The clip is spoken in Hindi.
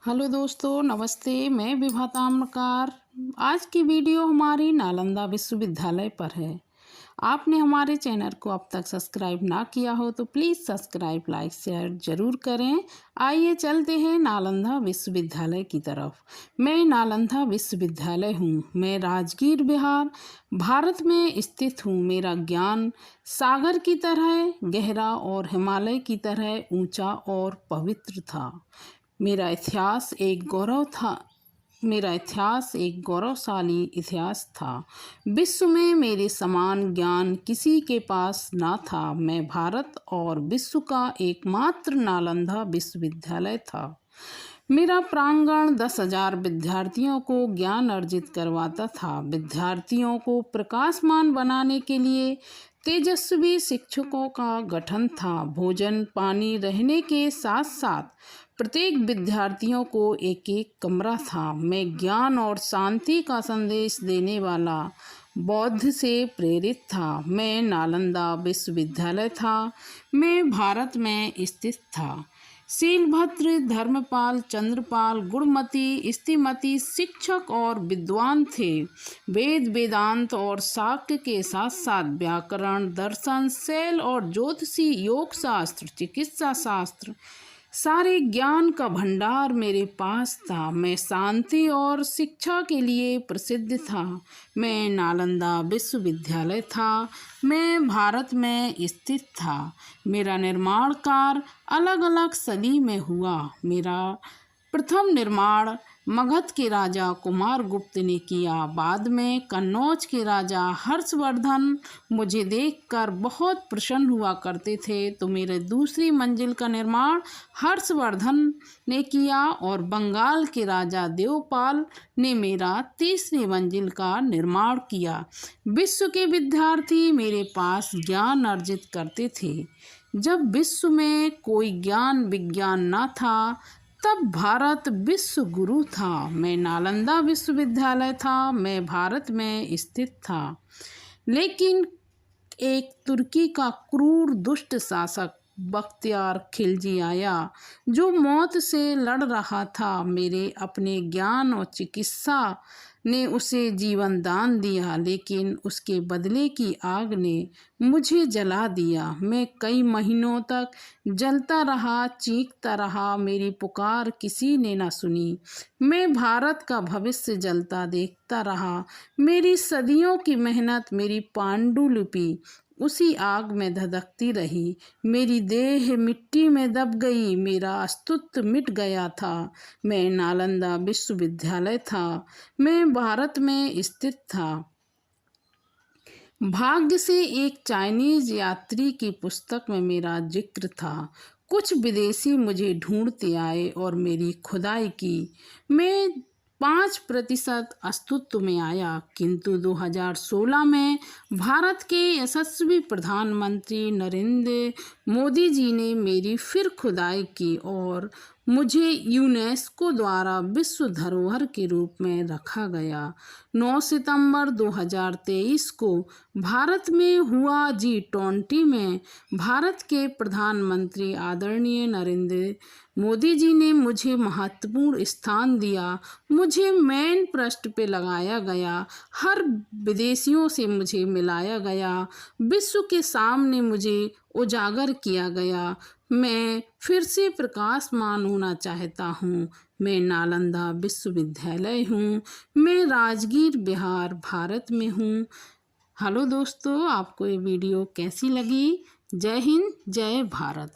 हेलो दोस्तों, नमस्ते। मैं विभा ताम्रकार। आज की वीडियो हमारी नालंदा विश्वविद्यालय पर है। आपने हमारे चैनल को अब तक सब्सक्राइब ना किया हो तो प्लीज़ सब्सक्राइब, लाइक, शेयर ज़रूर करें। आइए चलते हैं नालंदा विश्वविद्यालय की तरफ। मैं नालंदा विश्वविद्यालय हूँ। मैं राजगीर, बिहार, भारत में स्थित हूँ। मेरा ज्ञान सागर की तरह गहरा और हिमालय की तरह ऊंचा और पवित्र था। मेरा इतिहास एक गौरव था। मेरा इतिहास एक गौरवशाली इतिहास था। विश्व में मेरे समान ज्ञान किसी के पास ना था। मैं भारत और विश्व का एकमात्र नालंदा विश्वविद्यालय था। मेरा प्रांगण 10,000 विद्यार्थियों को ज्ञान अर्जित करवाता था। विद्यार्थियों को प्रकाशमान बनाने के लिए तेजस्वी शिक्षकों का गठन था। भोजन पानी रहने के साथ साथ प्रत्येक विद्यार्थियों को एक एक कमरा था। मैं ज्ञान और शांति का संदेश देने वाला बौद्ध से प्रेरित था। मैं नालंदा विश्वविद्यालय था। मैं भारत में स्थित था। शीलभद्र, धर्मपाल, चंद्रपाल, गुणमती, स्थिमती शिक्षक और विद्वान थे। वेद वेदांत और शाक्य के साथ साथ व्याकरण, दर्शन, शैल और ज्योतिषी, योग शास्त्र, चिकित्सा शास्त्र, सारे ज्ञान का भंडार मेरे पास था। मैं शांति और शिक्षा के लिए प्रसिद्ध था। मैं नालंदा विश्वविद्यालय था। मैं भारत में स्थित था। मेरा निर्माण कार्य अलग अलग सदी में हुआ। मेरा प्रथम निर्माण मगध के राजा कुमारगुप्त ने किया। बाद में कन्नौज के राजा हर्षवर्धन मुझे देखकर बहुत प्रसन्न हुआ करते थे, तो मेरे दूसरी मंजिल का निर्माण हर्षवर्धन ने किया और बंगाल के राजा देवपाल ने मेरा तीसरी मंजिल का निर्माण किया। विश्व के विद्यार्थी मेरे पास ज्ञान अर्जित करते थे। जब विश्व में कोई ज्ञान विज्ञान न था तब भारत विश्व गुरु था। मैं नालंदा विश्वविद्यालय था। मैं भारत में स्थित था। लेकिन एक तुर्की का क्रूर दुष्ट शासक बख्तियार खिलजी आया जो मौत से लड़ रहा था। मेरे अपने ज्ञान और चिकित्सा ने उसे जीवन दान दिया, लेकिन उसके बदले की आग ने मुझे जला दिया। मैं कई महीनों तक जलता रहा, चीखता रहा, मेरी पुकार किसी ने न सुनी। मैं भारत का भविष्य जलता देखता रहा। मेरी सदियों की मेहनत, मेरी पांडुलिपि उसी आग में धधकती रही। मेरी देह मिट्टी में दब गई। मेरा अस्तित्व मिट गया था। मैं नालंदा विश्वविद्यालय था। मैं भारत में स्थित था। भाग्य से एक चाइनीज यात्री की पुस्तक में मेरा जिक्र था। कुछ विदेशी मुझे ढूंढते आए और मेरी खुदाई की। मैं 5% अस्तित्व में आया, किंतु 2016 में भारत के यशस्वी प्रधानमंत्री नरेंद्र मोदी जी ने मेरी फिर खुदाई की और मुझे यूनेस्को द्वारा विश्व धरोहर के रूप में रखा गया। 9 सितंबर 2023 को भारत में हुआ G20 में भारत के प्रधानमंत्री आदरणीय नरेंद्र मोदी जी ने मुझे महत्वपूर्ण स्थान दिया। मुझे मेन पृष्ठ पे लगाया गया। हर विदेशियों से मुझे मिलाया गया। विश्व के सामने मुझे उजागर किया गया। मैं फिर से प्रकाशमान होना चाहता हूँ। मैं नालंदा विश्वविद्यालय हूँ। मैं राजगीर, बिहार, भारत में हूँ। हेलो दोस्तों, आपको ये वीडियो कैसी लगी? जय हिंद, जय भारत।